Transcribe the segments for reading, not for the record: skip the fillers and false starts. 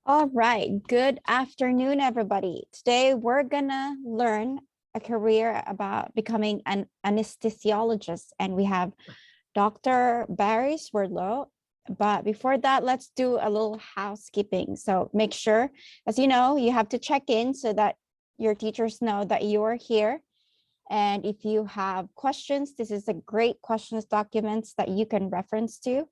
All right, good afternoon, everybody. Today we're gonna learn a career about becoming an anesthesiologist, and we have Dr. Barry Swerdlow. But before that, let's do a little housekeeping. So make sure, as you know, you have to check in so that your teachers know that you are here. And if you have questions, this is a great questions documents that you can reference to,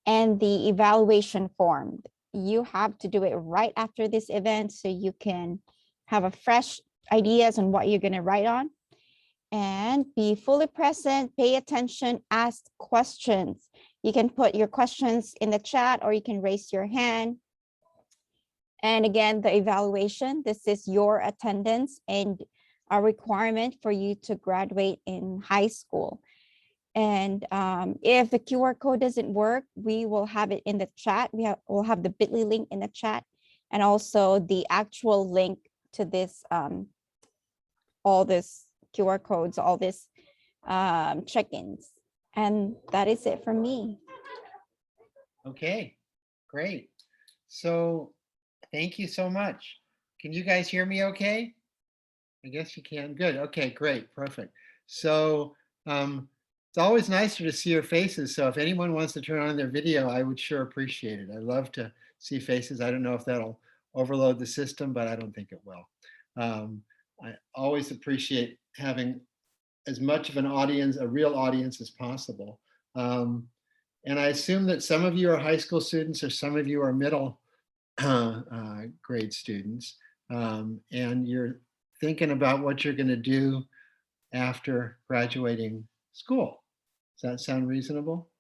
and the evaluation form. You have to do it right after this event so you can have a fresh ideas on what you're going to write on. And be fully present, pay attention, ask questions. You can put your questions in the chat or you can raise your hand. And again, the evaluation, this is your attendance and a requirement for you to graduate in high school. And if the QR code doesn't work, we will have it in the chat. We'll have the bit.ly link in the chat, and also the actual link to this, all this QR codes, all this check-ins. And that is it from me. Okay, great. So thank you so much. Can you guys hear me okay? I guess you can. Good. Okay, great. Perfect. So it's always nicer to see your faces. So if anyone wants to turn on their video, I would sure appreciate it. I love to see faces. I don't know if that'll overload the system, but I don't think it will. I always appreciate having as much of an audience, a real audience as possible. And I assume that some of you are high school students or some of you are middle grade students. And you're thinking about what you're going to do after graduating school. Does that sound reasonable?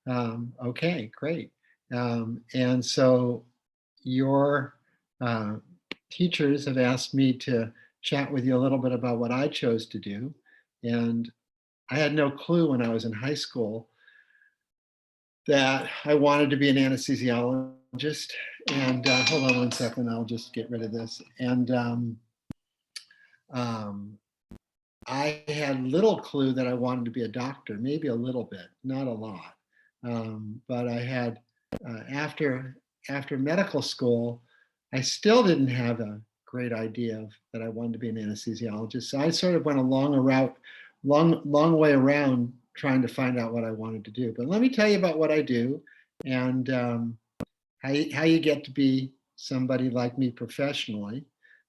Okay, great. And so your teachers have asked me to chat with you a little bit about what I chose to do. And I had no clue when I was in high school that I wanted to be an anesthesiologist. And hold on one second, I'll just get rid of this. And I had little clue that I wanted to be a doctor, maybe a little bit, not a lot. But I had, after medical school, I still didn't have a great idea that I wanted to be an anesthesiologist. So I sort of went a long way around trying to find out what I wanted to do. But let me tell you about what I do and how you get to be somebody like me professionally,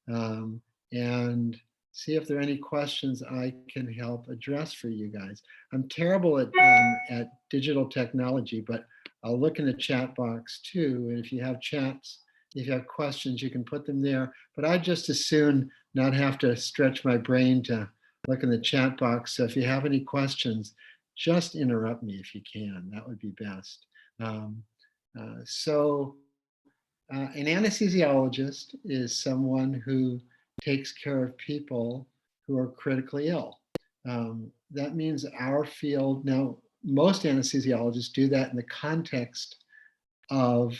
and see if there are any questions I can help address for you guys. I'm terrible at digital technology, but I'll look in the chat box too. And if you have chats, if you have questions, you can put them there. But I'd just as soon not have to stretch my brain to look in the chat box. So if you have any questions, just interrupt me if you can. That would be best. An anesthesiologist is someone who takes care of people who are critically ill. That means our field, now most anesthesiologists do that in the context of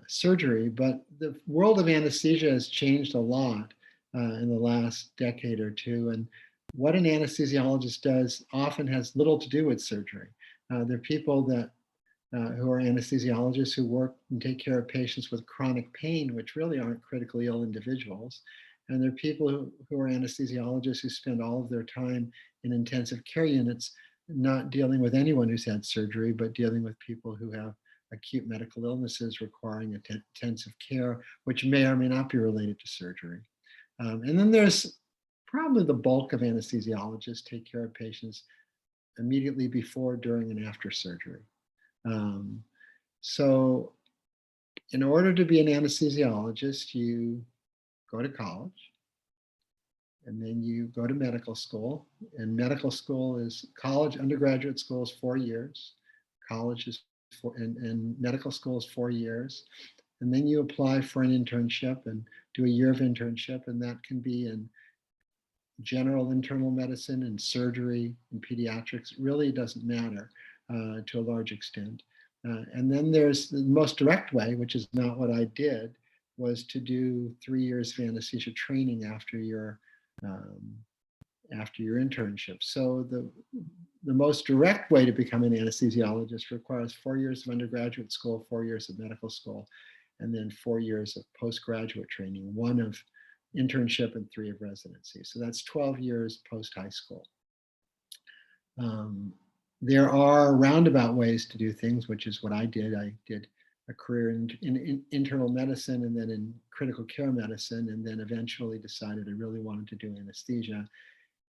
surgery, but the world of anesthesia has changed a lot in the last decade or two. And what an anesthesiologist does often has little to do with surgery. There are people that who are anesthesiologists who work and take care of patients with chronic pain, which really aren't critically ill individuals. And there are people who are anesthesiologists who spend all of their time in intensive care units, not dealing with anyone who's had surgery, but dealing with people who have acute medical illnesses requiring intensive care, which may or may not be related to surgery. And then there's probably the bulk of anesthesiologists take care of patients immediately before, during, and after surgery. So in order to be an anesthesiologist, you go to college and then you go to medical school. And medical school is undergraduate school is 4 years. College is and medical school is 4 years. And then you apply for an internship and do a year of internship. And that can be in general internal medicine and surgery and pediatrics. It really doesn't matter to a large extent. And then there's the most direct way, which is not what I did, was to do 3 years of anesthesia training after your internship. So the most direct way to become an anesthesiologist requires 4 years of undergraduate school, 4 years of medical school. and then 4 years of postgraduate training, 1 of internship and 3 of residency. So that's 12 years post high school. There are roundabout ways to do things, which is what I did. I did a career in internal medicine and then in critical care medicine, and then eventually decided I really wanted to do anesthesia,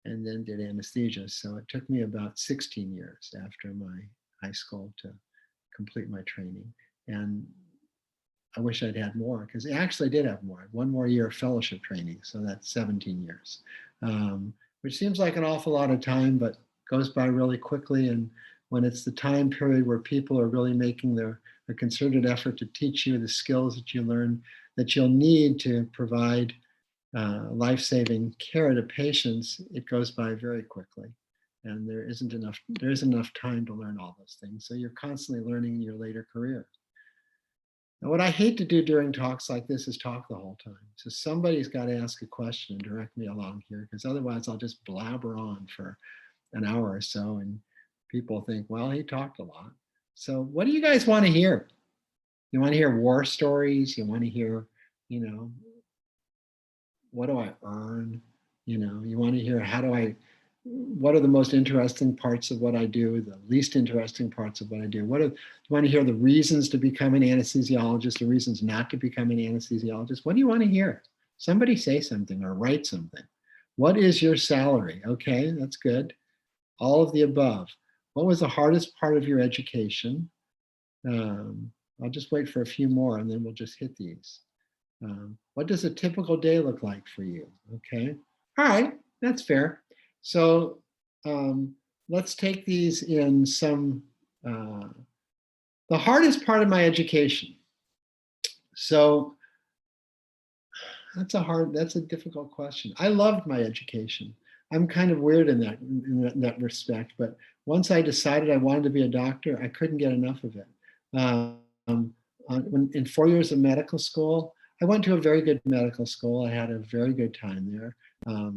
and then did anesthesia. So it took me about 16 years after my high school to complete my training. And I wish I'd had more, because I actually did have more. 1 more year of fellowship training, so that's 17 years, which seems like an awful lot of time, but goes by really quickly. And when it's the time period where people are really making a concerted effort to teach you the skills that you learn, that you'll need to provide life-saving care to patients, it goes by very quickly. And there isn't enough time to learn all those things. So you're constantly learning in your later career. And what I hate to do during talks like this is talk the whole time. So somebody's got to ask a question and direct me along here, because otherwise I'll just blabber on for an hour or so and people think, well, he talked a lot. So what do you guys want to hear? You want to hear war stories? You want to hear, what do I earn? You want to hear what are the most interesting parts of what I do, the least interesting parts of what I do? You want to hear the reasons to become an anesthesiologist, the reasons not to become an anesthesiologist? What do you want to hear? Somebody say something or write something. What is your salary? Okay, that's good. All of the above. What was the hardest part of your education? I'll just wait for a few more and then we'll just hit these. What does a typical day look like for you? Okay, all right, that's fair. So let's take these in some, the hardest part of my education. So that's a difficult question. I loved my education. I'm kind of weird in that respect, but once I decided I wanted to be a doctor, I couldn't get enough of it. In 4 years of medical school, I went to a very good medical school. I had a very good time there. I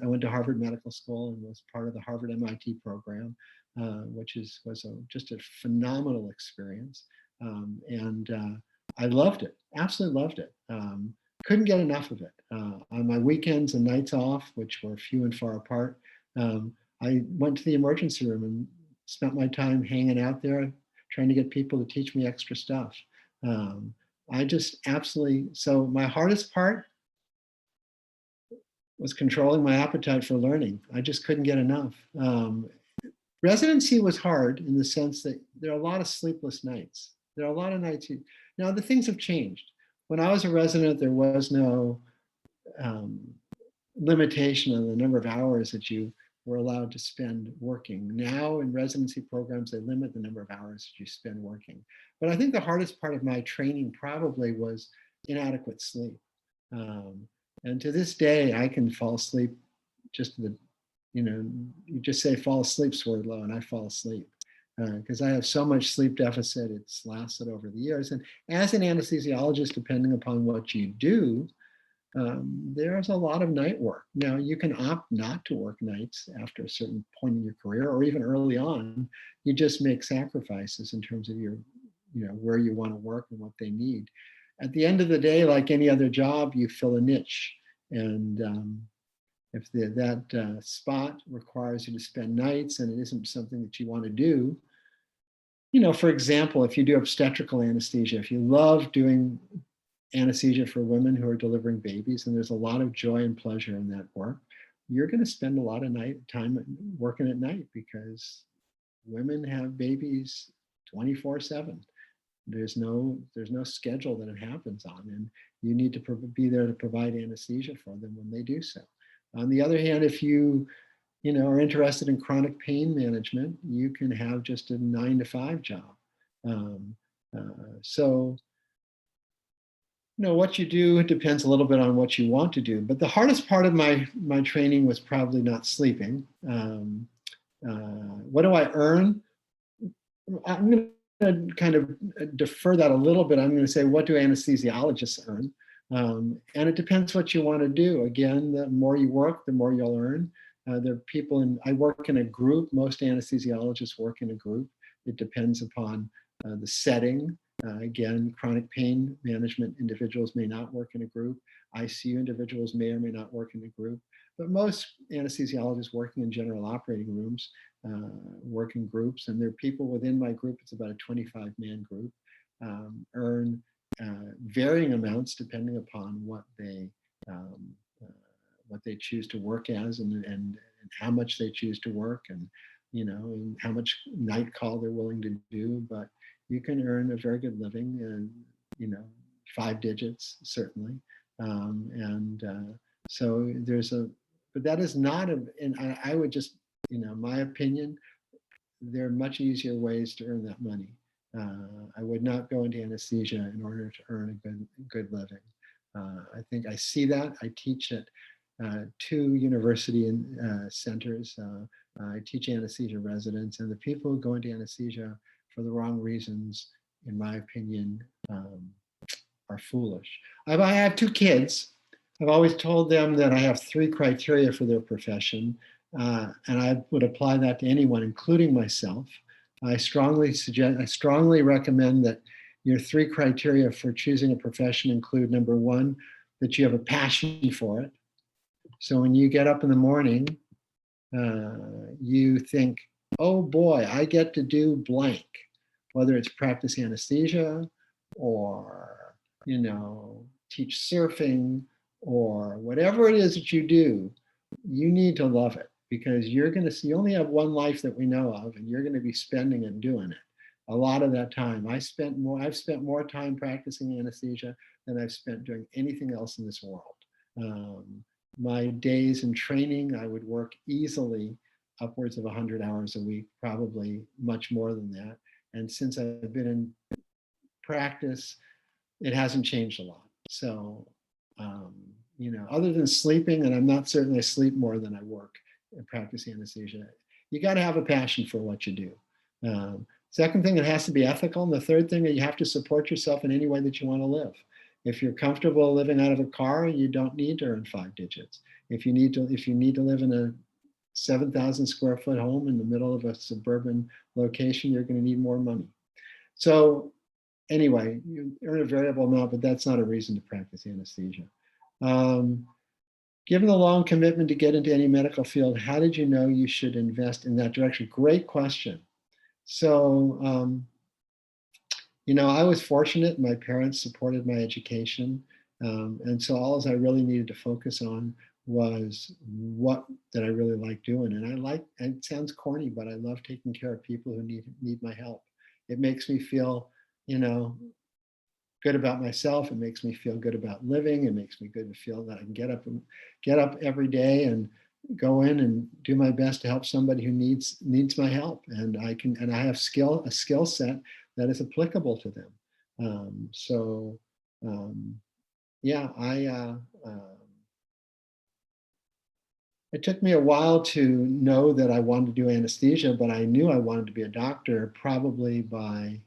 went to Harvard Medical School and was part of the Harvard MIT program, which was just a phenomenal experience. I loved it, absolutely loved it. Couldn't get enough of it. On my weekends and nights off, which were few and far apart, I went to the emergency room and spent my time hanging out there, trying to get people to teach me extra stuff. So my hardest part was controlling my appetite for learning. I just couldn't get enough. Residency was hard in the sense that there are a lot of sleepless nights. There are a lot of nights. Now the things have changed. When I was a resident, there was no limitation on the number of hours that you were allowed to spend working. Now in residency programs, they limit the number of hours that you spend working. But I think the hardest part of my training probably was inadequate sleep. And to this day, I can fall asleep you just say fall asleep, Swordlow, and I fall asleep. Because I have so much sleep deficit, it's lasted over the years. And as an anesthesiologist, depending upon what you do, there's a lot of night work. Now, you can opt not to work nights after a certain point in your career, or even early on. You just make sacrifices in terms of where you want to work and what they need. At the end of the day, like any other job, you fill a niche. And if that spot requires you to spend nights and it isn't something that you want to do, for example, if you do obstetrical anesthesia, if you love doing anesthesia for women who are delivering babies, and there's a lot of joy and pleasure in that work, you're going to spend a lot of time working at night, because women have babies 24/7. There's no schedule that it happens on, and you need to be there to provide anesthesia for them when they do so. On the other hand, if you are interested in chronic pain management, you can have just a 9-to-5 job. So what you do, it depends a little bit on what you want to do. But the hardest part of my training was probably not sleeping. What do I earn? I'm going to kind of defer that a little bit. I'm going to say, what do anesthesiologists earn? And it depends what you want to do. Again, the more you work, the more you'll earn. There are people I work in a group. Most anesthesiologists work in a group. It depends upon the setting Again, chronic pain management individuals may not work in a group. ICU individuals may or may not work in a group. But most anesthesiologists working in general operating rooms work in groups. And there are people within my group, it's about a 25-man group, earn varying amounts depending upon um, uh, what they choose to work as and how much they choose to work and and how much night call they're willing to do. But you can earn a very good living and 5 digits certainly. So there's but that is not and I would just, my opinion, there are much easier ways to earn that money. I would not go into anesthesia in order to earn a good living. I think I see that. I teach at 2 university centers. I teach anesthesia residents, and the people who go into anesthesia for the wrong reasons, in my opinion, are foolish. I have 2 kids. I've always told them that I have 3 criteria for their profession, and I would apply that to anyone, including myself. I strongly recommend that your 3 criteria for choosing a profession include, number 1, that you have a passion for it. So when you get up in the morning, you think, oh boy, I get to do blank, whether it's practice anesthesia or, teach surfing or whatever it is that you do, you need to love it because you only have one life that we know of, and you're going to be spending it doing it. A lot of that time. I've spent more time practicing anesthesia than I've spent doing anything else in this world. My days in training, I would work easily upwards of 100 hours a week, probably much more than that. And since I've been in practice, it hasn't changed a lot. So, other than sleeping, and I'm not certain I sleep more than I work and practice anesthesia, you got to have a passion for what you do. Second thing, it has to be ethical. And the third thing, you have to support yourself in any way that you want to live. If you're comfortable living out of a car, you don't need to earn 5 digits. If you need to live in a 7,000 square foot home in the middle of a suburban location, you're going to need more money. So anyway, you earn a variable amount, but that's not a reason to practice anesthesia. Given the long commitment to get into any medical field, how did you know you should invest in that direction? Great question. So, I was fortunate. My parents supported my education. And so all I really needed to focus on was what did I really like doing. And it sounds corny, but I love taking care of people who need my help. It makes me feel, good about myself. It makes me feel good about living. It makes me good to feel that I can get up every day and go in and do my best to help somebody who needs my help. And I have a skill set that is applicable to them. It took me a while to know that I wanted to do anesthesia, but I knew I wanted to be a doctor probably by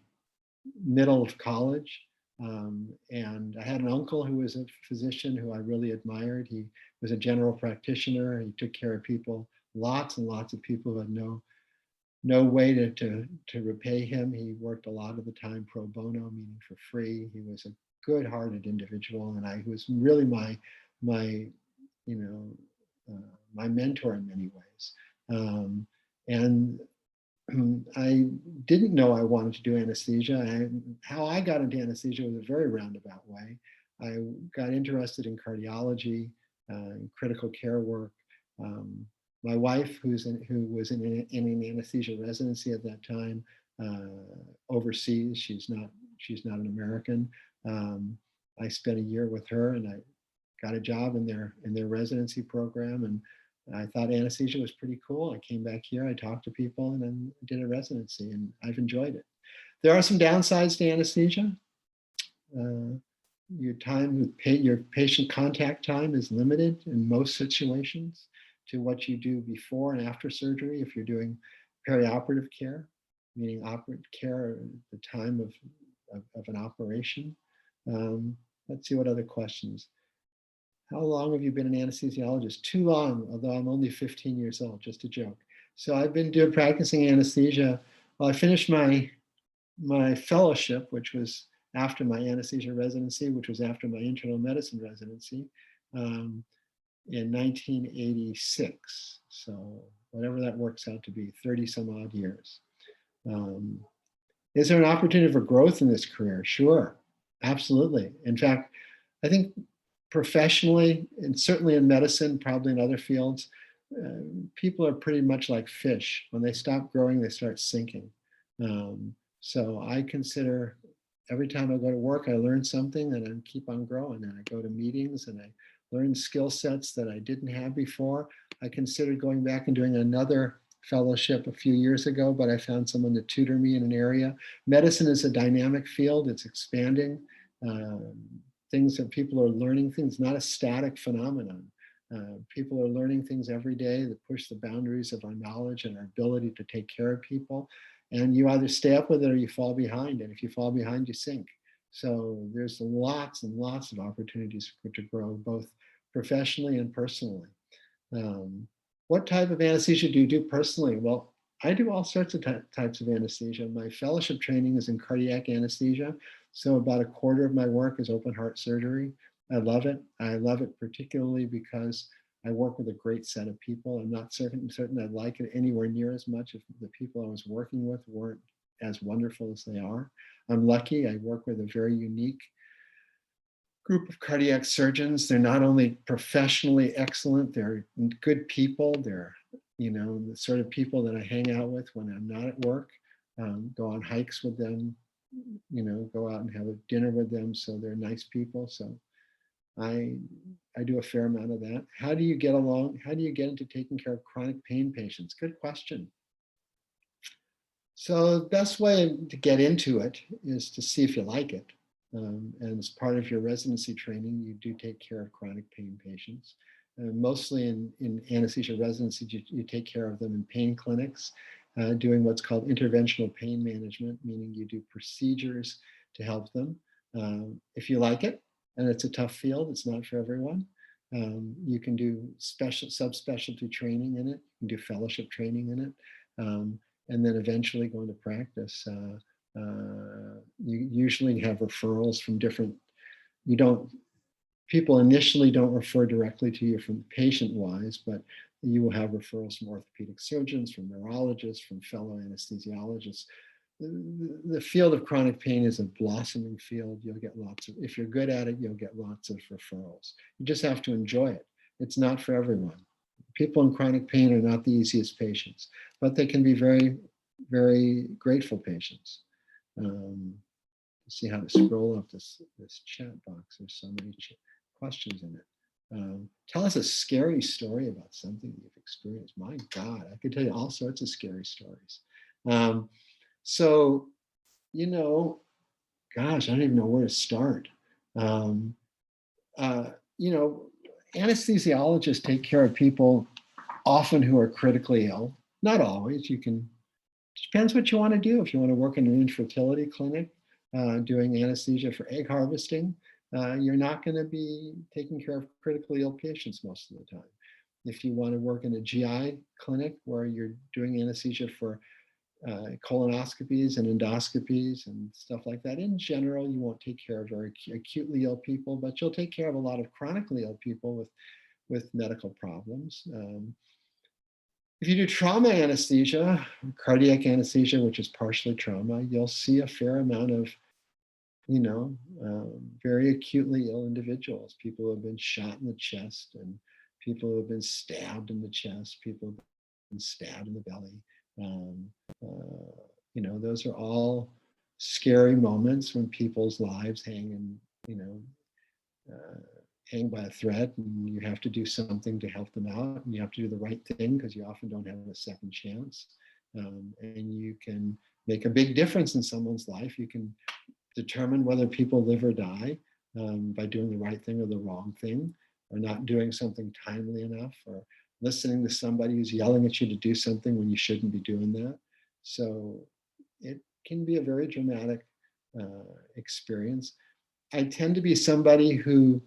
middle of college. And I had an uncle who was a physician who I really admired. He was a general practitioner. He took care of people, lots and lots of people who had no way to repay him. He worked a lot of the time pro bono, meaning for free. He was a good-hearted individual, and he was really my mentor in many ways. And I didn't know I wanted to do anesthesia. How I got into anesthesia was a very roundabout way. I got interested in cardiology, critical care work. My wife, who was in an anesthesia residency at that time, overseas. She's not an American. I spent a year with her, and I got a job in their residency program, and I thought anesthesia was pretty cool. I came back here, I talked to people, and then did a residency, and I've enjoyed it. There are some downsides to anesthesia. Your patient contact time is limited in most situations to what you do before and after surgery. If you're doing perioperative care, meaning operative care at the time of an operation. Let's see what other questions. How long have you been an anesthesiologist? Too long, although I'm only 15 years old, just a joke. So I've been practicing anesthesia. Well, I finished my my fellowship, which was after my anesthesia residency, which was after my internal medicine residency, in 1986. So whatever that works out to be, 30 some odd years. Is there an opportunity for growth in this career? Sure, absolutely. In fact, I think professionally, and certainly in medicine, probably in other fields, people are pretty much like fish. When they stop growing, they start sinking. So I consider every time I go to work, I learn something and I keep on growing. And I go to meetings and I learn skill sets that I didn't have before. I considered going back and doing another fellowship a few years ago, but I found someone to tutor me in an area. Medicine is a dynamic field. It's expanding. Things that people are learning, things, not a static phenomenon. People are learning things every day that push the boundaries of our knowledge and our ability to take care of people. And you either stay up with it or you fall behind. And if you fall behind, you sink. So there's lots and lots of opportunities to grow, both professionally and personally. What type of anesthesia do you do personally? Well, I do all sorts of types of anesthesia. My fellowship training is in cardiac anesthesia. So about a quarter of my work is open heart surgery. I love it. I love it particularly because I work with a great set of people. I'm not certain I'd like it anywhere near as much if the people I was working with weren't as wonderful as they are. I'm lucky. I work with a very unique group of cardiac surgeons. They're not only professionally excellent, they're good people. They're, the sort of people that I hang out with when I'm not at work, go on hikes with them, go out and have a dinner with them. So they're nice people. So I do a fair amount of that. How do you get along? How do you get into taking care of chronic pain patients? Good question. So the best way to get into it is to see if you like it. And as part of your residency training, you do take care of chronic pain patients. Mostly in anesthesia residency, you take care of them in pain clinics, doing what's called interventional pain management, meaning you do procedures to help them. If you like it, and it's a tough field, it's not for everyone, you can do special subspecialty training in it, you can do fellowship training in it, and then eventually go into practice. You usually have referrals from different, people initially don't refer directly to you from patient-wise, but you will have referrals from orthopedic surgeons, from neurologists, from fellow anesthesiologists. The field of chronic pain is a blossoming field. You'll get lots of, if you're good at it, you'll get lots of referrals. You just have to enjoy it. It's not for everyone. People in chronic pain are not the easiest patients, but they can be very, very grateful patients. See how to scroll up this chat box. There's so many questions in it. Tell us a scary story about something you've experienced. My God, I could tell you all sorts of scary stories. So, gosh, I don't even know where to start. Anesthesiologists take care of people often who are critically ill. Not always. Depends what you want to do. If you want to work in an infertility clinic, doing anesthesia for egg harvesting, you're not going to be taking care of critically ill patients most of the time. If you want to work in a GI clinic where you're doing anesthesia for colonoscopies and endoscopies and stuff like that, in general, you won't take care of very acutely ill people, but you'll take care of a lot of chronically ill people with medical problems. If you do trauma anesthesia, cardiac anesthesia, which is partially trauma, you'll see a fair amount of, very acutely ill individuals, people who have been shot in the chest and people who have been stabbed in the chest, people who have been stabbed in the belly. Those are all scary moments when people's lives hang by a thread, and you have to do something to help them out, and you have to do the right thing because you often don't have a second chance. And you can make a big difference in someone's life. You can determine whether people live or die by doing the right thing or the wrong thing, or not doing something timely enough, or listening to somebody who's yelling at you to do something when you shouldn't be doing that. So it can be a very dramatic experience. I tend to be somebody who,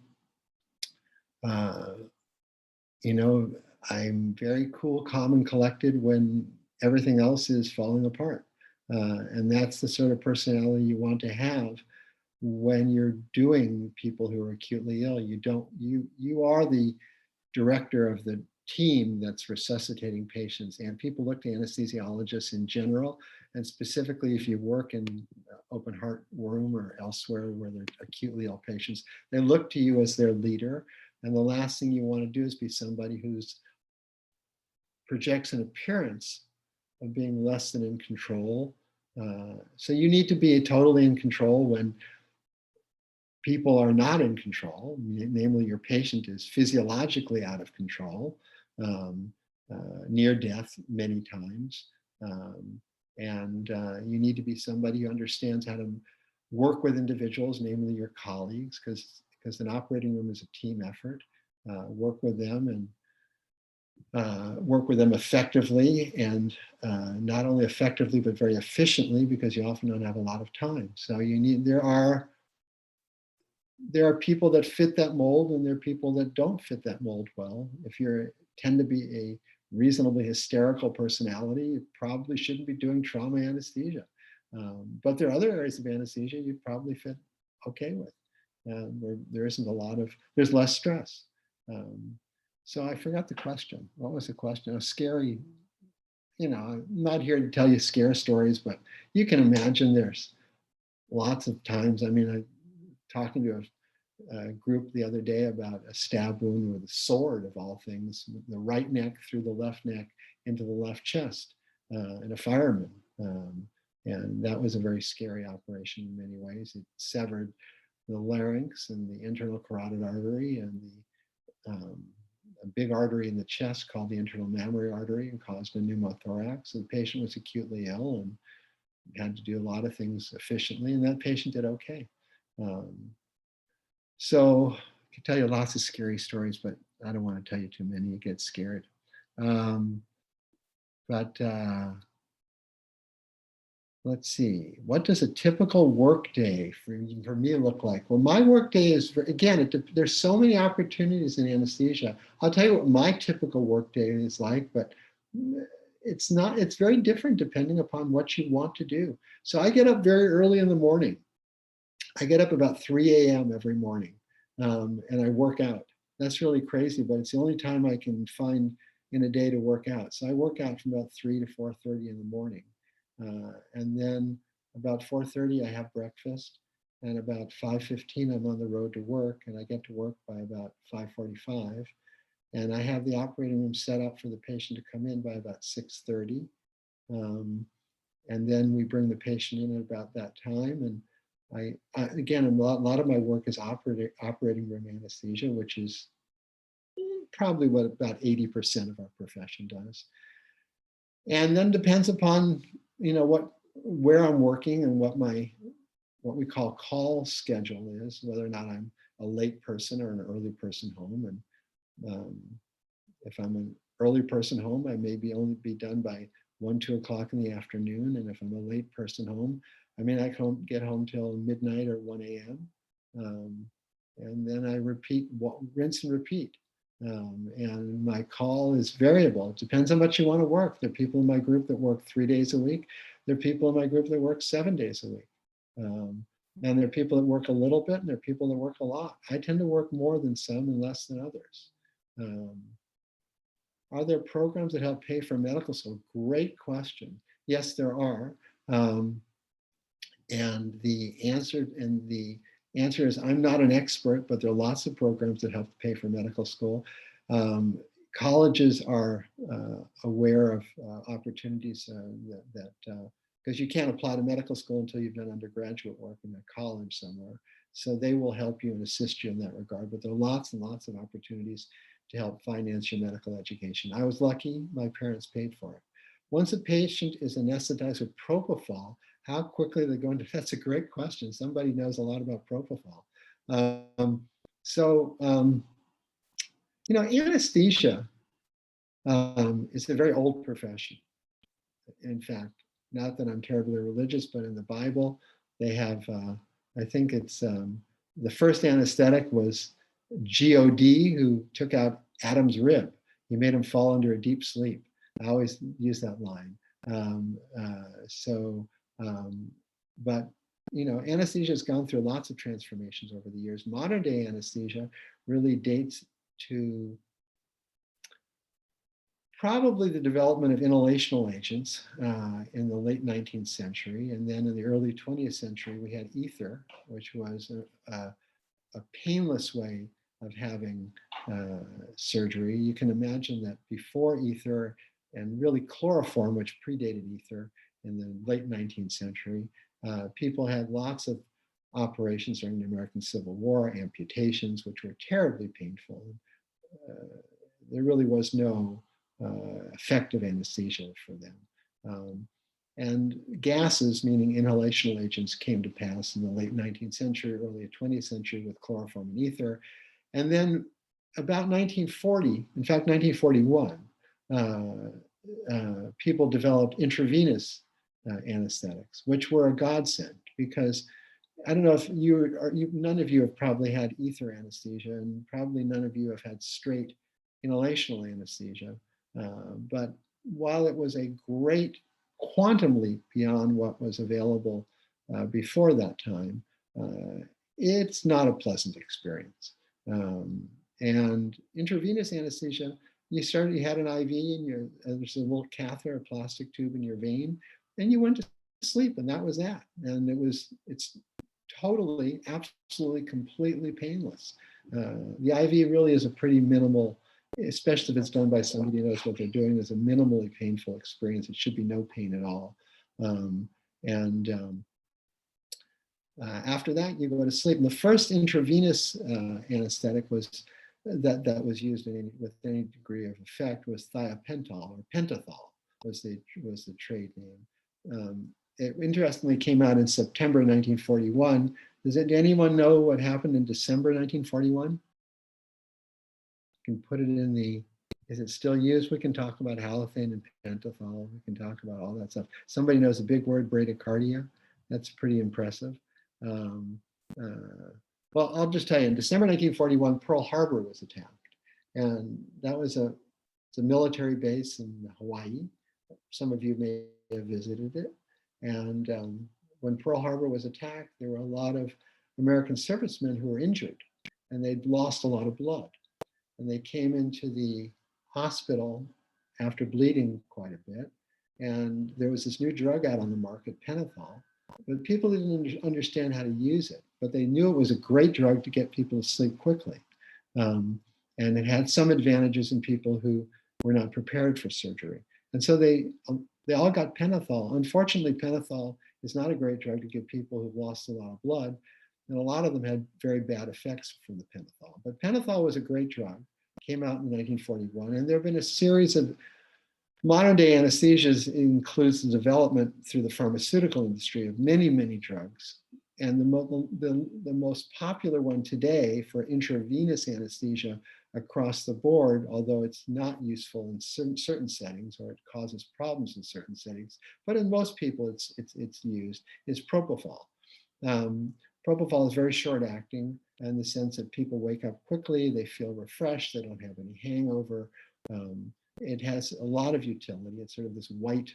I'm very cool, calm, and collected when everything else is falling apart. And that's the sort of personality you want to have when you're doing people who are acutely ill. You are the director of the team that's resuscitating patients, and people look to anesthesiologists in general, and specifically if you work in open heart room or elsewhere where they're acutely ill patients, they look to you as their leader. And the last thing you want to do is be somebody who's projects an appearance of being less than in control. So you need to be totally in control when people are not in control, namely your patient is physiologically out of control, near death many times. And you need to be somebody who understands how to work with individuals, namely your colleagues, because an operating room is a team effort. Work with them and work with them effectively, and not only effectively, but very efficiently, because you often don't have a lot of time. So there are people that fit that mold, and there are people that don't fit that mold well. If you tend to be a reasonably hysterical personality, you probably shouldn't be doing trauma anesthesia. But there are other areas of anesthesia you'd probably fit okay with, where there isn't there's less stress. So I forgot the question. What was the question? A scary, I'm not here to tell you scare stories, but you can imagine there's lots of times. I mean, I talking to a group the other day about a stab wound with a sword, of all things, the right neck through the left neck into the left chest, and a fireman. And that was a very scary operation in many ways. It severed the larynx and the internal carotid artery and a big artery in the chest called the internal mammary artery, and caused a pneumothorax. So the patient was acutely ill and had to do a lot of things efficiently, and that patient did okay. So I can tell you lots of scary stories, but I don't want to tell you too many. You get scared. Let's see. What does a typical work day for me look like? Well, my work day is, again, there's so many opportunities in anesthesia. I'll tell you what my typical work day is like, but it's very different depending upon what you want to do. So I get up very early in the morning. I get up about 3 a.m. every morning, and I work out. That's really crazy, but it's the only time I can find in a day to work out. So I work out from about 3 to 4:30 in the morning. And then about 4:30, I have breakfast. And about 5:15, I'm on the road to work, and I get to work by about 5:45. And I have the operating room set up for the patient to come in by about 6:30. And then we bring the patient in at about that time. And again, a lot of my work is operating room anesthesia, which is probably what about 80% of our profession does. And then depends upon, where I'm working and what we call call schedule is, whether or not I'm a late person or an early person home. And if I'm an early person home, I may only be done by 1, 2 o'clock in the afternoon. And if I'm a late person home, I may not get home till midnight or 1 a.m. And then I rinse and repeat. And my call is variable. It depends on what you want to work. There are people in my group that work 3 days a week. There are people in my group that work 7 days a week. And there are people that work a little bit, and there are people that work a lot. I tend to work more than some and less than others. Are there programs that help pay for medical school? Great question. Yes, there are. And the answer is I'm not an expert, but there are lots of programs that help pay for medical school. Colleges are aware of opportunities because you can't apply to medical school until you've done undergraduate work in a college somewhere. So they will help you and assist you in that regard. But there are lots and lots of opportunities to help finance your medical education. I was lucky, my parents paid for it. Once a patient is anesthetized with propofol, how quickly they're going to, that's a great question. Somebody knows a lot about propofol. Anesthesia is a very old profession. In fact, not that I'm terribly religious, but in the Bible, they have, I think it's, the first anesthetic was God, who took out Adam's rib. He made him fall under a deep sleep. I always use that line. So But anesthesia has gone through lots of transformations over the years. Modern day anesthesia really dates to probably the development of inhalational agents in the late 19th century. And then in the early 20th century, we had ether, which was a painless way of having surgery. You can imagine that before ether and really chloroform, which predated ether in the late 19th century, people had lots of operations during the American Civil War, amputations, which were terribly painful. There really was no effective anesthesia for them. And gases, meaning inhalational agents, came to pass in the late 19th century, early 20th century with chloroform and ether. And then about 1940, in fact, 1941, people developed intravenous anesthetics, which were a godsend because I don't know if none of you have probably had ether anesthesia, and probably none of you have had straight inhalational anesthesia. But while it was a great quantum leap beyond what was available before that time, it's not a pleasant experience. And intravenous anesthesia, you had an IV and there's a little catheter, a plastic tube in your vein, and you went to sleep, and that was that. And it's totally, absolutely, completely painless. The IV really is a pretty minimal, especially if it's done by somebody who knows what they're doing, is a minimally painful experience. It should be no pain at all. After that, you go to sleep. And the first intravenous anesthetic that was used with any degree of effect was thiopental, or Pentothal was the trade name. It interestingly came out in September 1941. Does anyone know what happened in December 1941? Can put it in is it still used? We can talk about halothane and pentothal. We can talk about all that stuff. Somebody knows a big word, bradycardia. That's pretty impressive. Well, I'll just tell you, in December 1941, Pearl Harbor was attacked. And that was it's a military base in Hawaii. Some of you may have visited it. And when Pearl Harbor was attacked, there were a lot of American servicemen who were injured, and they'd lost a lot of blood. And they came into the hospital after bleeding quite a bit. And there was this new drug out on the market, Pentothal, but people didn't understand how to use it. But they knew it was a great drug to get people to sleep quickly. And it had some advantages in people who were not prepared for surgery. And so they all got Pentothal. Unfortunately, Pentothal is not a great drug to give people who've lost a lot of blood. And a lot of them had very bad effects from the Pentothal. But Pentothal was a great drug, came out in 1941. And there have been a series of modern day anesthesias includes the development through the pharmaceutical industry of many, many drugs. And the most popular one today for intravenous anesthesia across the board, although it's not useful in certain settings, or it causes problems in certain settings, but in most people it's used, is propofol. Propofol is very short acting in the sense that people wake up quickly, they feel refreshed, they don't have any hangover. It has a lot of utility. It's sort of this white,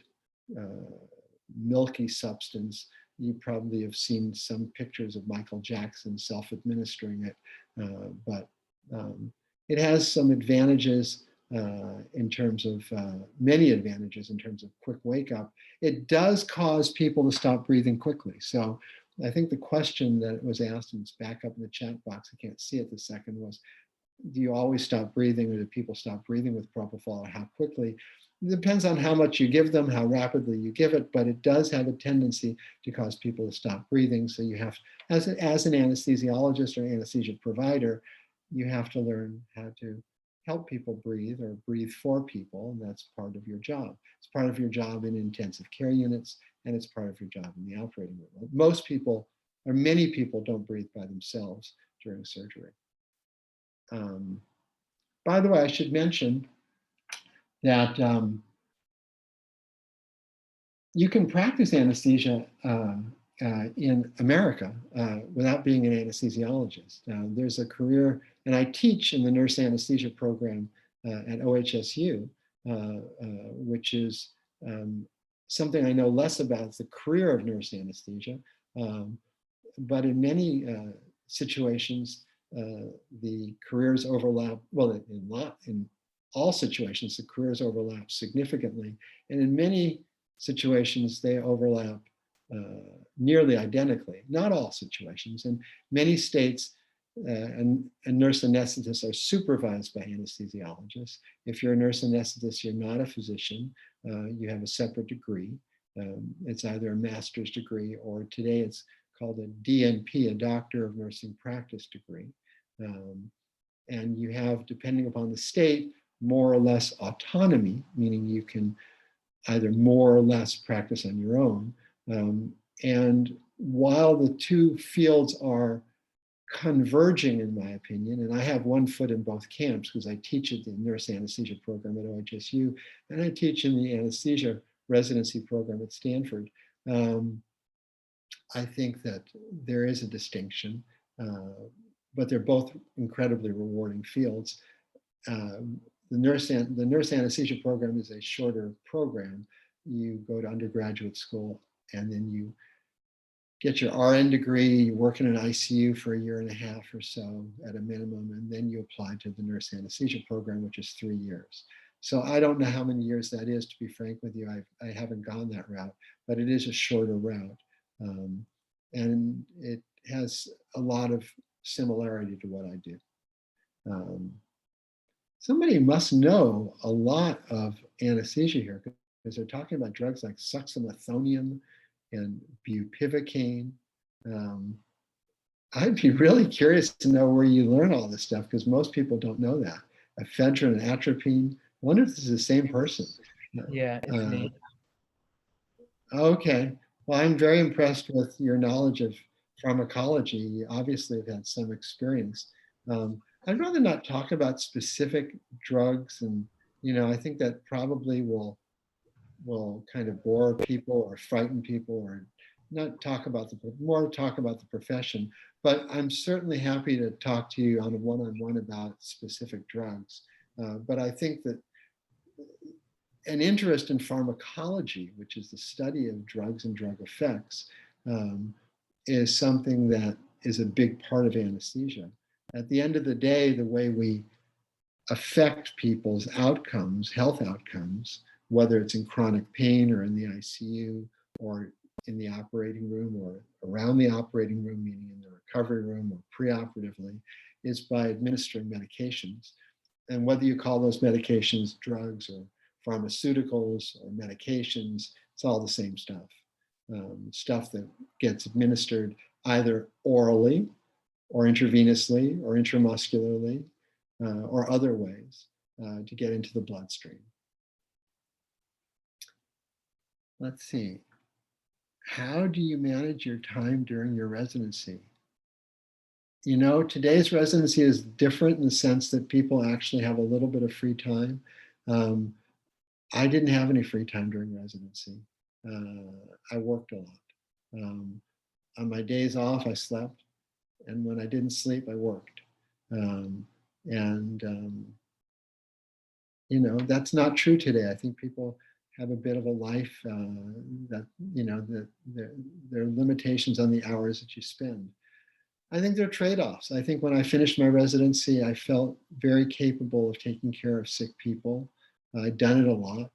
milky substance. You probably have seen some pictures of Michael Jackson self-administering it, but it has some advantages in terms of, many advantages in terms of quick wake up. It does cause people to stop breathing quickly. So I think the question that was asked, and it's back up in the chat box, I can't see it this second, was, do you always stop breathing, or do people stop breathing with propofol, or how quickly? It depends on how much you give them, how rapidly you give it, but it does have a tendency to cause people to stop breathing. So you have, as an anesthesiologist or anesthesia provider, you have to learn how to help people breathe, or breathe for people, and that's part of your job. It's part of your job in intensive care units, and it's part of your job in the operating room. Most people, or many people, don't breathe by themselves during surgery. By the way, I should mention that you can practice anesthesia in America without being an anesthesiologist. There's a career, and I teach in the nurse anesthesia program at OHSU, which is something I know less about is the career of nurse anesthesia. But in many situations, the careers overlap. Well, in all situations, the careers overlap significantly. And in many situations, they overlap nearly identically. Not all situations. In many states, and nurse anesthetists are supervised by anesthesiologists. If you're a nurse anesthetist, you're not a physician. You have a separate degree. It's either a master's degree, or today it's called a DNP, a Doctor of Nursing Practice degree. And you have, depending upon the state, more or less autonomy, meaning you can either more or less practice on your own. And while the two fields are converging, in my opinion, and I have one foot in both camps because I teach at the nurse anesthesia program at OHSU, and I teach in the anesthesia residency program at Stanford. I think that there is a distinction, but they're both incredibly rewarding fields. The nurse anesthesia program is a shorter program. You go to undergraduate school and then you get your RN degree, you work in an ICU for a year and a half or so at a minimum, and then you apply to the nurse anesthesia program, which is 3 years. So I don't know how many years that is, to be frank with you. I haven't gone that route, but it is a shorter route. And it has a lot of similarity to what I do. Somebody must know a lot of anesthesia here, because they're talking about drugs like succinylcholine and bupivacaine. I'd be really curious to know where you learn all this stuff, because most people don't know that. Ephedrine and atropine. I wonder if this is the same person. Yeah, it's me. Okay. Well, I'm very impressed with your knowledge of pharmacology. You obviously have had some experience. I'd rather not talk about specific drugs, and I think that probably will kind of bore people or frighten people, or not talk about talk about the profession. But I'm certainly happy to talk to you on a one-on-one about specific drugs. But I think that an interest in pharmacology, which is the study of drugs and drug effects, is something that is a big part of anesthesia. At the end of the day, the way we affect people's outcomes, health outcomes, whether it's in chronic pain or in the ICU or in the operating room or around the operating room, meaning in the recovery room or preoperatively, is by administering medications. And whether you call those medications drugs or pharmaceuticals or medications, it's all the same stuff. Stuff that gets administered either orally or intravenously or intramuscularly or other ways to get into the bloodstream. Let's see. How do you manage your time during your residency? Today's residency is different in the sense that people actually have a little bit of free time. I didn't have any free time during residency. I worked a lot. On my days off, I slept. And when I didn't sleep, I worked. That's not true today. I think people have a bit of a life that, there are limitations on the hours that you spend. I think there are trade-offs. I think when I finished my residency, I felt very capable of taking care of sick people. I'd done it a lot.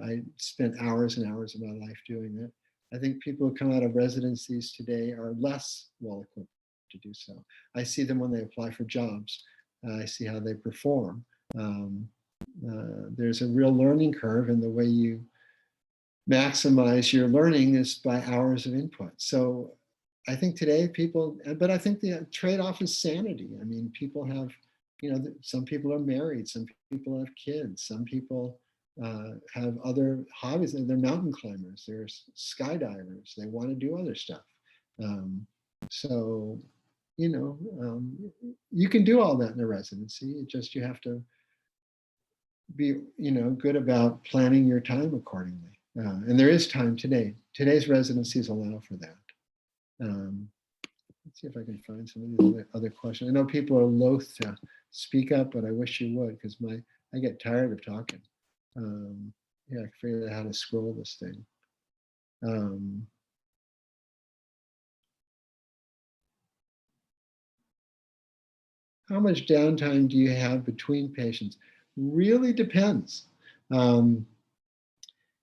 I spent hours and hours of my life doing it. I think people who come out of residencies today are less well-equipped to do so. I see them when they apply for jobs. I see how they perform. There's a real learning curve, and the way you maximize your learning is by hours of input. So I think today but I think the trade-off is sanity. I mean, people have, some people are married, some people have kids, some people have other hobbies. They're mountain climbers, they're skydivers, they want to do other stuff. You can do all that in a residency. It just, you have to be, good about planning your time accordingly. And there is time today. Today's residencies allow for that. Let's see if I can find some of these other questions. I know people are loath to speak up, but I wish you would, because I get tired of talking. Yeah, I figured out how to scroll this thing. How much downtime do you have between patients? Really depends.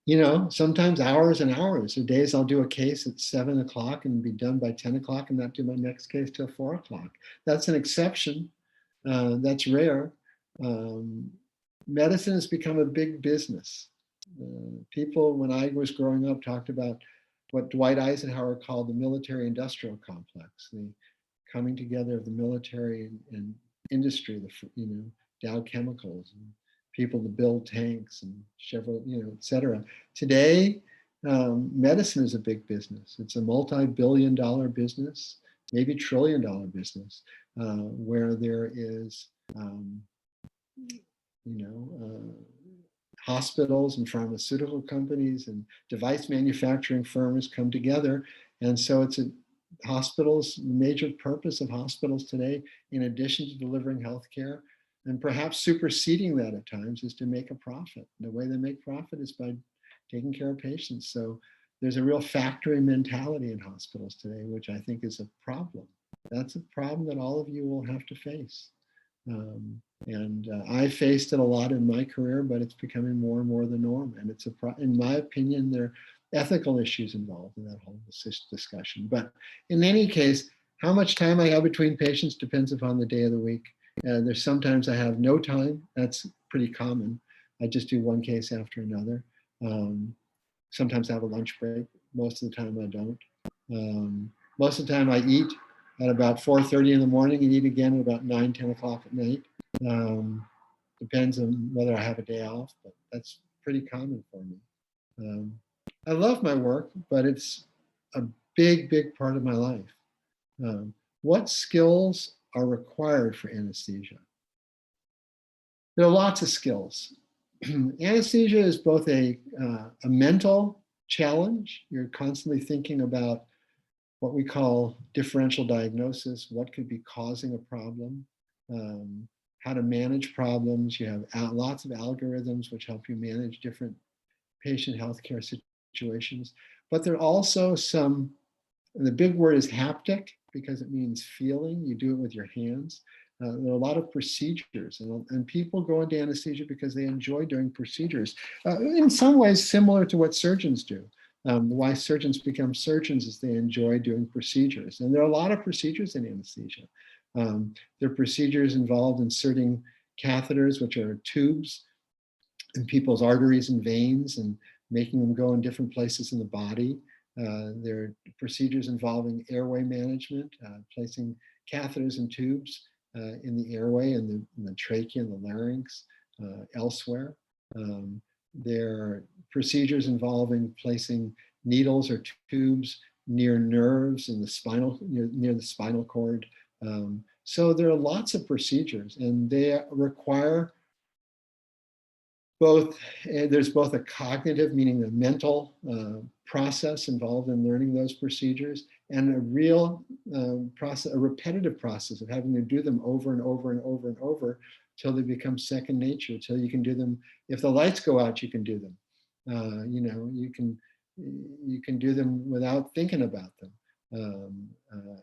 You know, sometimes hours and hours. There are days I'll do a case at 7 o'clock and be done by 10 o'clock and not do my next case till 4 o'clock. That's an exception. That's rare. Medicine has become a big business. People, when I was growing up, talked about what Dwight Eisenhower called the military-industrial complex, the coming together of the military and industry, Dow Chemicals, and people to build tanks and Chevrolet, et cetera. Today, medicine is a big business. It's a multi-billion-dollar business, maybe trillion-dollar business, where there is, hospitals and pharmaceutical companies and device manufacturing firms come together. And so it's hospitals, major purpose of hospitals today, in addition to delivering healthcare, and perhaps superseding that at times, is to make a profit. The way they make profit is by taking care of patients. So there's a real factory mentality in hospitals today, which I think is a problem. That's a problem that all of you will have to face. I faced it a lot in my career, but it's becoming more and more the norm. And it's in my opinion, there are ethical issues involved in that whole discussion. But in any case, how much time I have between patients depends upon the day of the week. There's sometimes I have no time. That's pretty common. I just do one case after another. Sometimes I have a lunch break. Most of the time I don't. Most of the time I eat at about 4:30 in the morning and eat again at about 9, 10 o'clock at night. Depends on whether I have a day off, but that's pretty common for me. I love my work, but it's a big, big part of my life. What skills are required for anesthesia? There are lots of skills. Anesthesia is both a mental challenge. You're constantly thinking about what we call differential diagnosis, what could be causing a problem, how to manage problems. You have lots of algorithms which help you manage different patient healthcare situations. But there are also some, and the big word is haptic, because it means feeling. You do it with your hands. There are a lot of procedures, and people go into anesthesia because they enjoy doing procedures. In some ways similar to what surgeons do. Why surgeons become surgeons is they enjoy doing procedures. And there are a lot of procedures in anesthesia. There are procedures involved inserting catheters, which are tubes in people's arteries and veins, and making them go in different places in the body. There are procedures involving airway management, placing catheters and tubes in the airway and the trachea and the larynx, elsewhere. There are procedures involving placing needles or tubes near nerves in the spinal, near the spinal cord. So there are lots of procedures, and they require there's both a cognitive, meaning the mental process involved in learning those procedures, and a real process, a repetitive process of having to do them over and over and over and over till they become second nature, till you can do them. If the lights go out, you can do them. You can do them without thinking about them,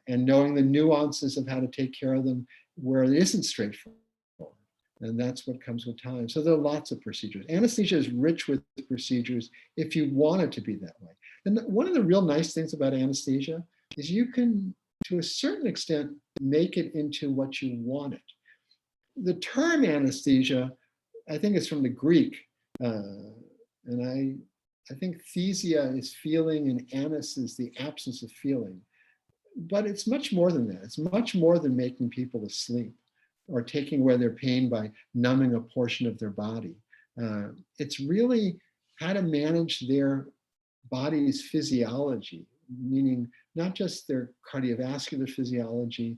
and knowing the nuances of how to take care of them where it isn't straightforward. And that's what comes with time. So there are lots of procedures. Anesthesia is rich with procedures if you want it to be that way. And one of the real nice things about anesthesia is you can, to a certain extent, make it into what you want it. The term anesthesia, I think it's from the Greek. And I think thesia is feeling and anes is the absence of feeling. But it's much more than that. It's much more than making people asleep or taking away their pain by numbing a portion of their body. It's really how to manage their body's physiology, meaning not just their cardiovascular physiology,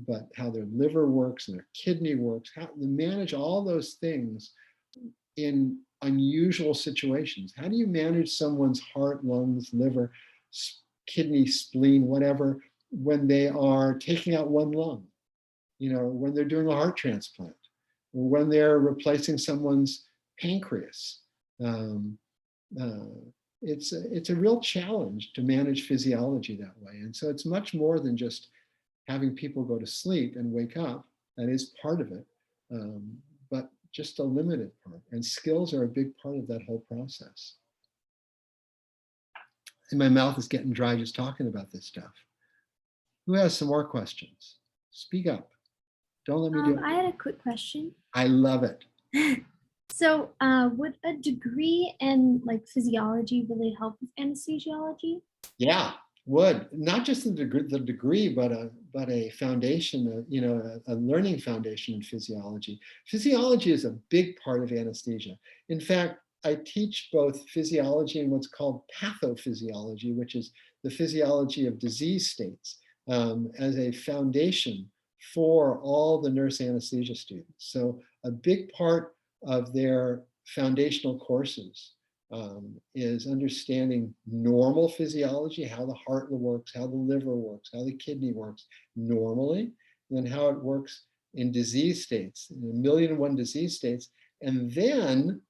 but how their liver works and their kidney works, how to manage all those things in unusual situations. How do you manage someone's heart, lungs, liver, kidney, spleen, whatever, when they are taking out one lung? When they're doing a heart transplant, or when they're replacing someone's pancreas. it's a real challenge to manage physiology that way. And so it's much more than just having people go to sleep and wake up. That is part of it, but just a limited part. And skills are a big part of that whole process. And my mouth is getting dry just talking about this stuff. Who has some more questions? Speak up. Don't let me do it. I had a quick question. I love it. So would a degree in like physiology really help with anesthesiology? Yeah, would. Not just the degree, but a foundation, a learning foundation in physiology. Physiology is a big part of anesthesia. In fact, I teach both physiology and what's called pathophysiology, which is the physiology of disease states, as a foundation for all the nurse anesthesia students. So a big part of their foundational courses is understanding normal physiology, how the heart works, how the liver works, how the kidney works normally, and then how it works in disease states, in 1,000,001 disease states, and then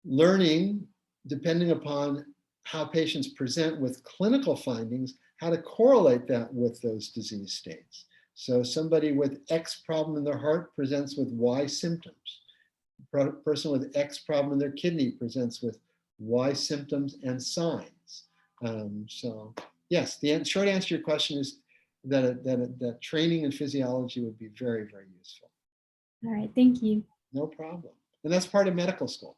learning, depending upon how patients present with clinical findings, how to correlate that with those disease states. So somebody with X problem in their heart presents with Y symptoms. Person with X problem in their kidney presents with Y symptoms and signs. So yes, the short answer to your question is that training in physiology would be very, very useful. All right, thank you. No problem. And that's part of medical school.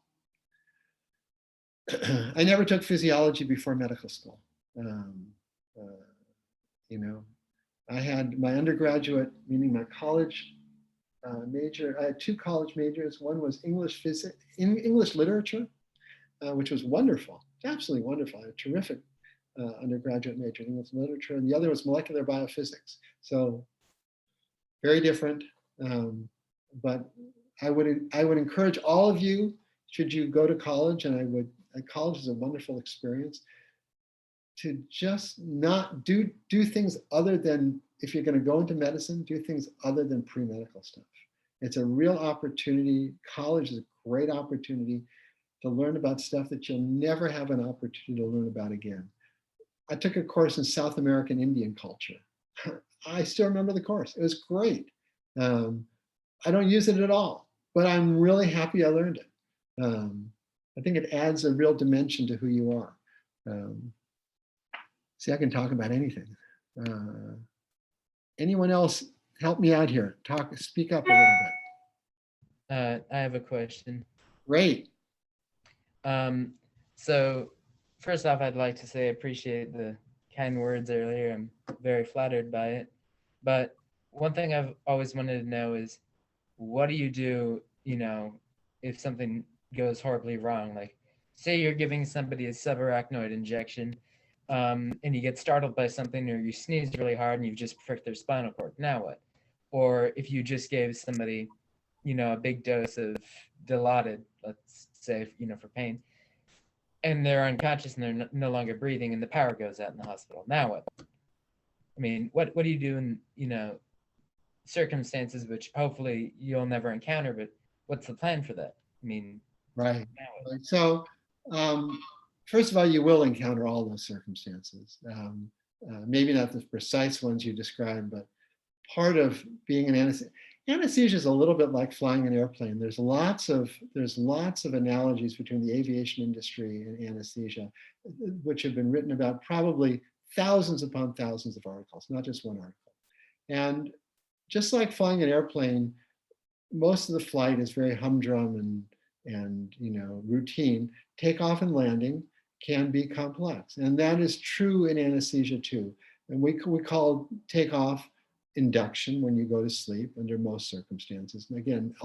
I never took physiology before medical school. I had my undergraduate, meaning my college major. I had two college majors. One was English literature, which was wonderful, absolutely wonderful. I had a terrific undergraduate major in English literature, and the other was molecular biophysics. So very different, but I would encourage all of you, should you go to college, and college is a wonderful experience, to just not do things other than, if you're going to go into medicine, do things other than pre-medical stuff. It's a real opportunity. College is a great opportunity to learn about stuff that you'll never have an opportunity to learn about again. I took a course in South American Indian culture. I still remember the course. It was great. I don't use it at all, but I'm really happy I learned it. I think it adds a real dimension to who you are. See, I can talk about anything. Anyone else help me out here? Speak up a little bit. I have a question. Great. So first off, I'd like to say I appreciate the kind words earlier. I'm very flattered by it. But one thing I've always wanted to know is, what do you do, if something goes horribly wrong? Like, say you're giving somebody a subarachnoid injection, and you get startled by something, or you sneeze really hard and you've just pricked their spinal cord. Now what? Or if you just gave somebody, a big dose of Dilaudid, let's say, for pain, and they're unconscious and they're no longer breathing, and the power goes out in the hospital. Now what? I mean, what do you do in, circumstances which hopefully you'll never encounter, but what's the plan for that? I mean, right. So first of all, you will encounter all those circumstances. Maybe not the precise ones you described, but part of being an anesthesia is a little bit like flying an airplane. There's lots of analogies between the aviation industry and anesthesia, which have been written about, probably thousands upon thousands of articles, not just one article. And just like flying an airplane, most of the flight is very humdrum and routine. Takeoff and landing can be complex, and that is true in anesthesia too. And we call takeoff induction when you go to sleep under most circumstances. And again,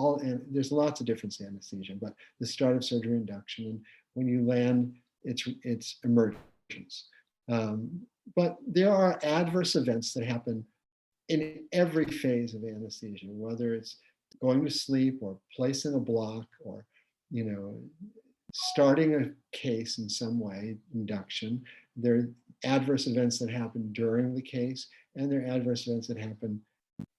there's lots of different anesthesia, but the start of surgery induction, and when you land, it's emergence. But there are adverse events that happen in every phase of anesthesia, whether it's going to sleep or placing a block or, starting a case in some way, induction. There are adverse events that happen during the case, and there are adverse events that happen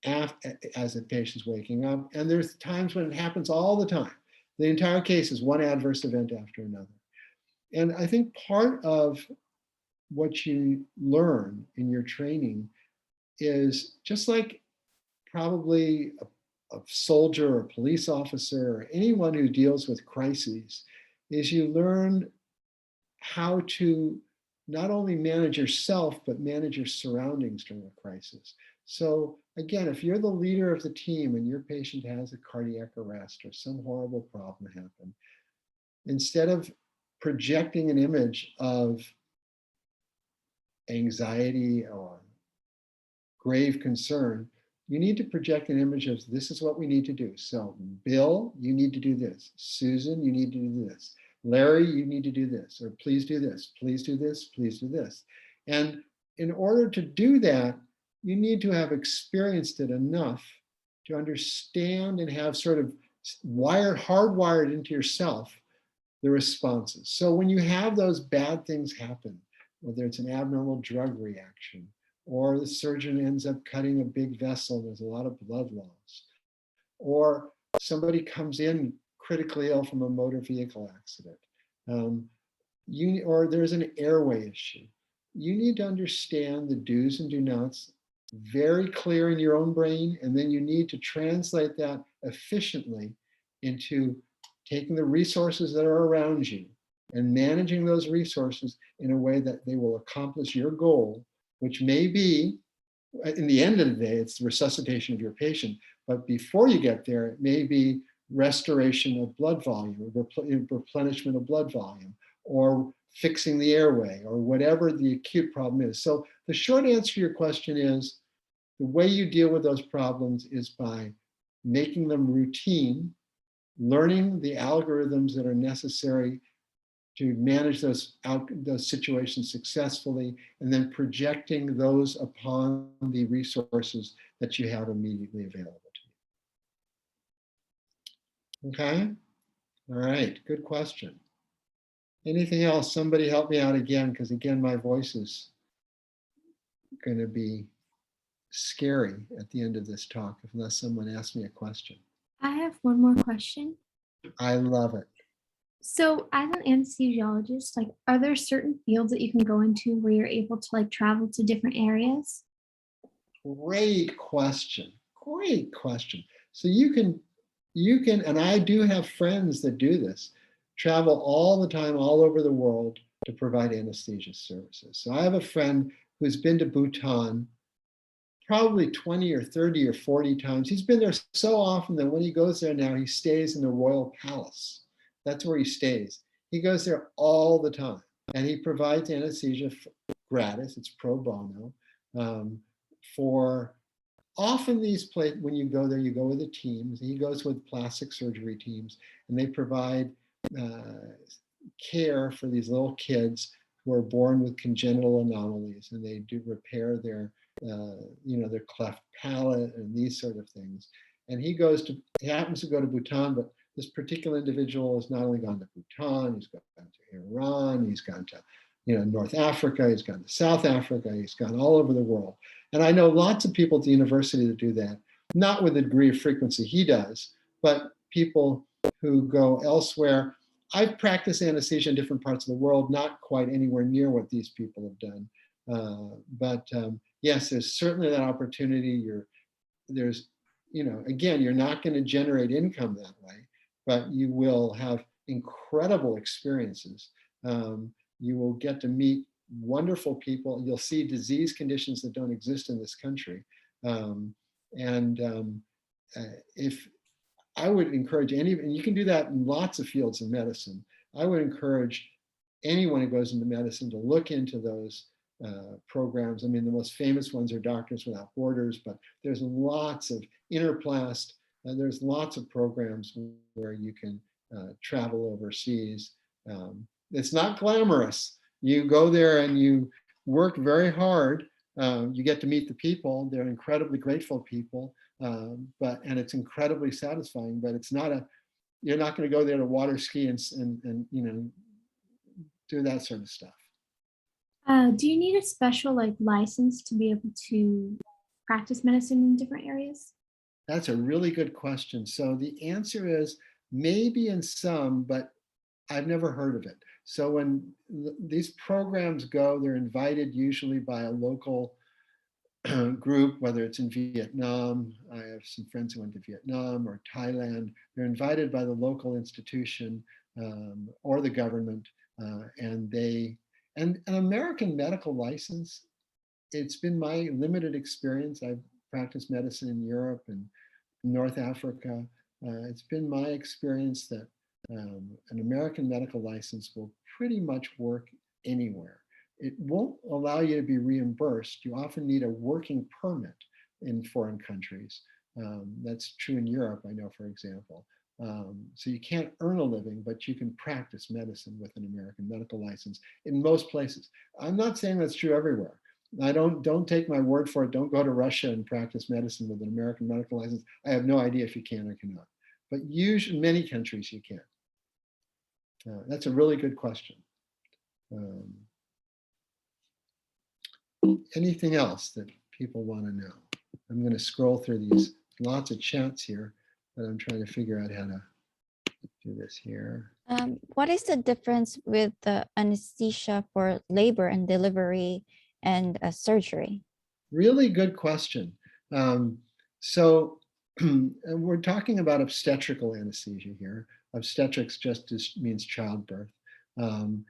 as the patient's waking up. And there's times when it happens all the time. The entire case is one adverse event after another. And I think part of what you learn in your training is just like probably a soldier or a police officer or anyone who deals with crises, is you learn how to not only manage yourself, but manage your surroundings during a crisis. So again, if you're the leader of the team and your patient has a cardiac arrest or some horrible problem happen, instead of projecting an image of anxiety or grave concern, you need to project an image of this is what we need to do. So Bill, you need to do this. Susan, you need to do this. Larry, you need to do this, or please do this, please do this, please do this. And in order to do that, you need to have experienced it enough to understand and have sort of hardwired into yourself the responses. So when you have those bad things happen, whether it's an abnormal drug reaction, or the surgeon ends up cutting a big vessel, there's a lot of blood loss, or somebody comes in critically ill from a motor vehicle accident, or there's an airway issue. You need to understand the do's and do nots very clear in your own brain, and then you need to translate that efficiently into taking the resources that are around you and managing those resources in a way that they will accomplish your goal, which may be, in the end of the day, it's the resuscitation of your patient. But before you get there, it may be restoration of blood volume, replenishment of blood volume, or fixing the airway, or whatever the acute problem is. So the short answer to your question is, the way you deal with those problems is by making them routine, learning the algorithms that are necessary to manage those situations successfully, and then projecting those upon the resources that you have immediately available to you. Okay? All right, good question. Anything else? Somebody help me out again, because again, my voice is going to be scary at the end of this talk unless someone asks me a question. I have one more question. I love it. So as an anesthesiologist, like, are there certain fields that you can go into where you're able to like travel to different areas? Great question. Great question. So you can, and I do have friends that do this, travel all the time, all over the world to provide anesthesia services. So I have a friend who's been to Bhutan probably 20 or 30 or 40 times. He's been there so often that when he goes there now, he stays in the royal palace. That's where he stays. He goes there all the time, and he provides anesthesia gratis. It's pro bono for often these places. When you go there, you go with a team. He goes with plastic surgery teams, and they provide care for these little kids who are born with congenital anomalies, and they do repair their their cleft palate and these sort of things. And he happens to go to Bhutan, but this particular individual has not only gone to Bhutan, he's gone to Iran, he's gone to North Africa, he's gone to South Africa, he's gone all over the world. And I know lots of people at the university that do that, not with the degree of frequency he does, but people who go elsewhere. I've practiced anesthesia in different parts of the world, not quite anywhere near what these people have done. But yes, there's certainly that opportunity. Again, you're not going to generate income that way, but you will have incredible experiences. You will get to meet wonderful people. You'll see disease conditions that don't exist in this country. If I would encourage and you can do that in lots of fields in medicine. I would encourage anyone who goes into medicine to look into those programs. I mean, the most famous ones are Doctors Without Borders, but there's lots of Interplast. There's lots of programs where you can travel overseas. It's not glamorous. You go there and you work very hard. You get to meet the people. They're incredibly grateful people, and it's incredibly satisfying. But it's not you're not going to go there to water ski and do that sort of stuff. Do you need a special like license to be able to practice medicine in different areas? That's a really good question. So the answer is maybe in some, but I've never heard of it. So when these programs go, they're invited usually by a local group, whether it's in Vietnam. I have some friends who went to Vietnam or Thailand. They're invited by the local institution or the government, and an American medical license. It's been my limited experience. I've practiced medicine in Europe and North Africa. It's been my experience that an American medical license will pretty much work anywhere. It won't allow you to be reimbursed. You often need a working permit in foreign countries. That's true in Europe, I know, for example. So you can't earn a living, but you can practice medicine with an American medical license in most places. I'm not saying that's true everywhere. Don't take my word for it. Don't go to Russia and practice medicine with an American medical license. I have no idea if you can or cannot. But usually, in many countries, you can. That's a really good question. Anything else that people want to know? I'm going to scroll through these lots of chats here, but I'm trying to figure out how to do this here. What is the difference with the anesthesia for labor and delivery and surgery? Really good question. So we're talking about obstetrical anesthesia here. Obstetrics just means childbirth. The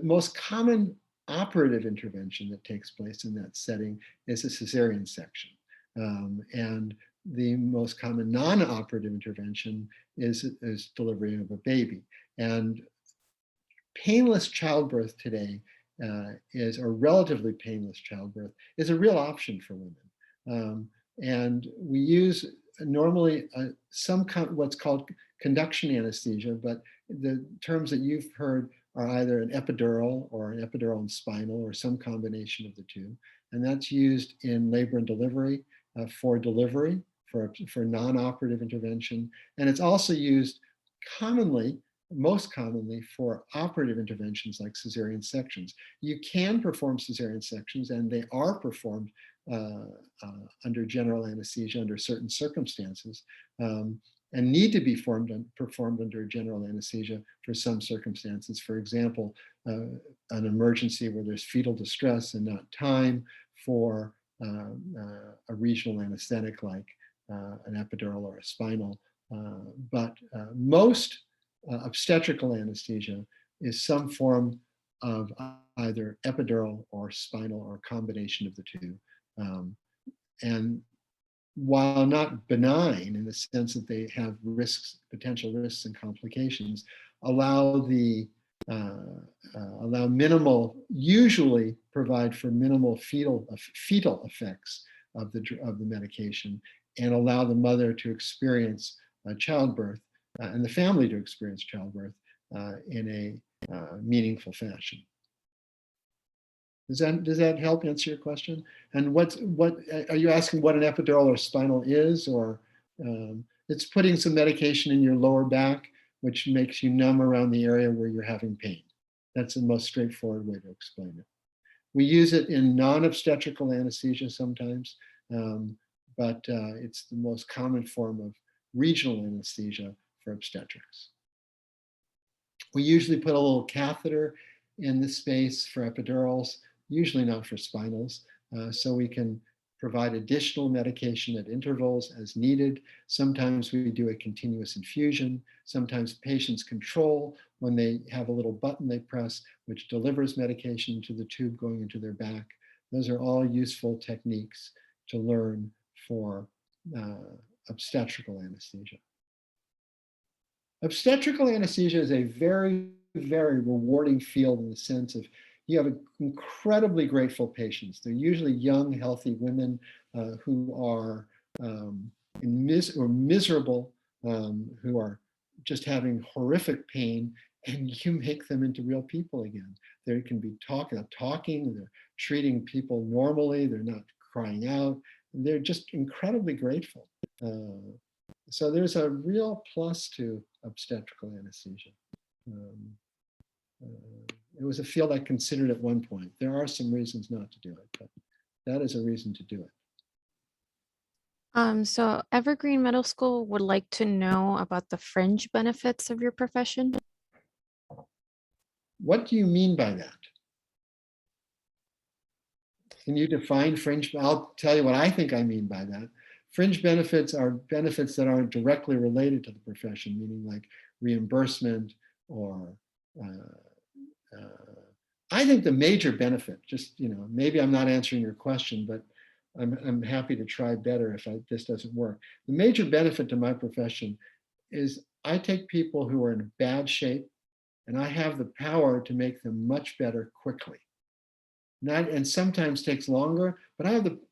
most common operative intervention that takes place in that setting is a cesarean section. And the most common non-operative intervention is delivery of a baby. And painless childbirth today or relatively painless childbirth is a real option for women. And we use normally what's called conduction anesthesia, but the terms that you've heard are either an epidural or an epidural and spinal or some combination of the two. And that's used in labor and delivery for delivery, for non-operative intervention. And it's also used most commonly for operative interventions like cesarean sections. You can perform cesarean sections, and they are performed under general anesthesia under certain circumstances, and need to be performed under general anesthesia for some circumstances. For example, an emergency where there's fetal distress and not time for a regional anesthetic like an epidural or a spinal. But most obstetrical anesthesia is some form of either epidural or spinal or combination of the two. And while not benign in the sense that they have potential risks and complications, usually provide for minimal fetal effects of the medication, and allow the mother to experience childbirth and the family to experience childbirth in a meaningful fashion. Does that help answer your question? And what are you asking? What an epidural or spinal is, or it's putting some medication in your lower back, which makes you numb around the area where you're having pain. That's the most straightforward way to explain it. We use it in non-obstetrical anesthesia sometimes, but it's the most common form of regional anesthesia for obstetrics. We usually put a little catheter in the space for epidurals, usually not for spinals, so we can provide additional medication at intervals as needed. Sometimes we do a continuous infusion. Sometimes patients control when they have a little button they press, which delivers medication to the tube going into their back. Those are all useful techniques to learn for obstetrical anesthesia. Obstetrical anesthesia is a very, very rewarding field in the sense of you have incredibly grateful patients. They're usually young, healthy women who are miserable, who are just having horrific pain, and you make them into real people again. They can be talking, they're treating people normally, they're not crying out, and they're just incredibly grateful. So there's a real plus to obstetrical anesthesia. It was a field I considered at one point. There are some reasons not to do it, but that is a reason to do it. So Evergreen Middle School would like to know about the fringe benefits of your profession. What do you mean by that? Can you define fringe? I'll tell you what I think I mean by that. Fringe benefits are benefits that aren't directly related to the profession, meaning like reimbursement or I think the major benefit, just, maybe I'm not answering your question, but I'm happy to try better if this doesn't work. The major benefit to my profession is I take people who are in bad shape and I have the power to make them much better quickly. And sometimes takes longer, but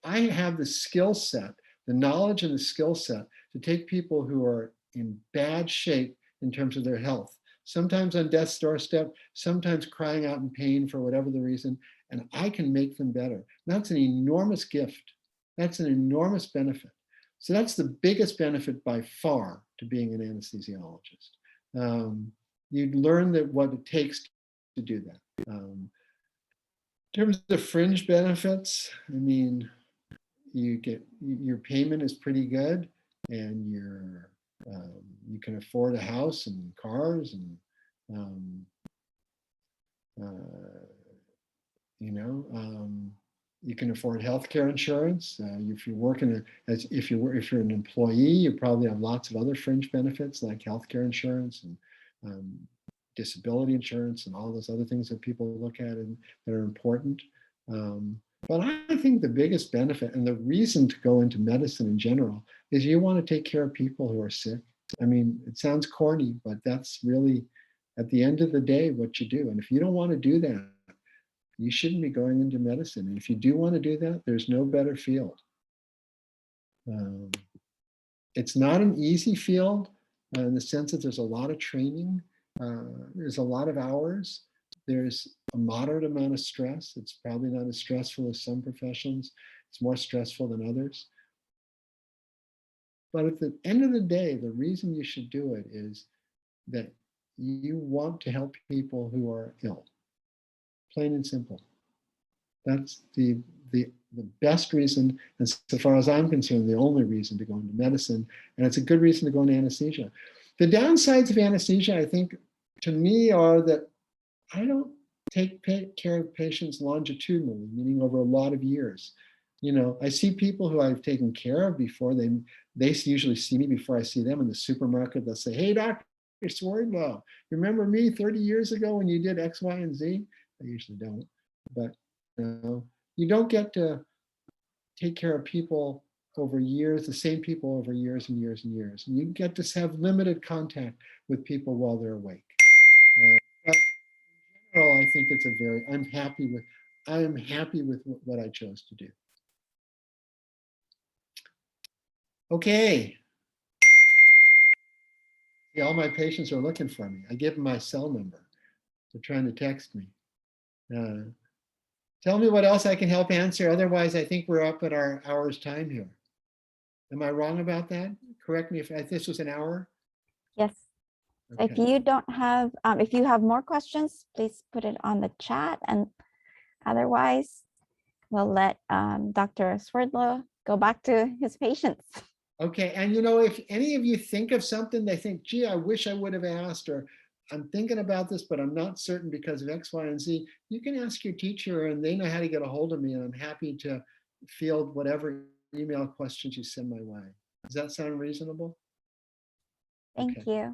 I have the skill set, the knowledge and the skill set to take people who are in bad shape in terms of their health, sometimes on death's doorstep, sometimes crying out in pain for whatever the reason, and I can make them better. That's an enormous gift. That's an enormous benefit. So that's the biggest benefit by far to being an anesthesiologist. You learn what it takes to do that. In terms of fringe benefits, I mean, your payment is pretty good, and you can afford a house and cars, and you can afford healthcare insurance. If you're working if you're an employee, you probably have lots of other fringe benefits like healthcare insurance and disability insurance and all those other things that people look at and that are important. But I think the biggest benefit and the reason to go into medicine in general is you want to take care of people who are sick. I mean, it sounds corny, but that's really, at the end of the day, what you do. And if you don't want to do that, you shouldn't be going into medicine. And if you do want to do that, there's no better field. It's not an easy field in the sense that there's a lot of training. There's a lot of hours. There's a moderate amount of stress. It's probably not as stressful as some professions. It's more stressful than others. But at the end of the day, the reason you should do it is that you want to help people who are ill. Plain and simple. That's the best reason, and so far as I'm concerned, the only reason to go into medicine, and it's a good reason to go into anesthesia. The downsides of anesthesia, I think, to me, are that I don't take care of patients longitudinally, meaning over a lot of years. I see people who I've taken care of before. They usually see me before I see them in the supermarket. They'll say, "Hey, Dr. Swordlaw, remember me 30 years ago when you did X, Y, and Z?" I usually don't, but you don't get to take care of people over years, the same people over years and years and years. And you get to have limited contact with people while they're awake. But in general, I think it's I am happy with what I chose to do. Okay. Yeah, all my patients are looking for me. I give them my cell number. They're trying to text me. Tell me what else I can help answer. Otherwise, I think we're up at our hour's time here. Am I wrong about that? Correct me if this was an hour. Yes. Okay. If you don't have, if you have more questions, please put it on the chat. And otherwise, we'll let Dr. Swerdlow go back to his patients. Okay, and if any of you think of something, they think, gee, I wish I would have asked, or I'm thinking about this, but I'm not certain because of X, Y, and Z, you can ask your teacher and they know how to get a hold of me, and I'm happy to field whatever email questions you send my way. Does that sound reasonable? Thank you.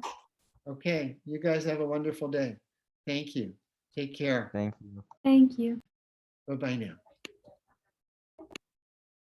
Okay, you guys have a wonderful day. Thank you. Take care. Thank you. Thank you. Bye-bye now.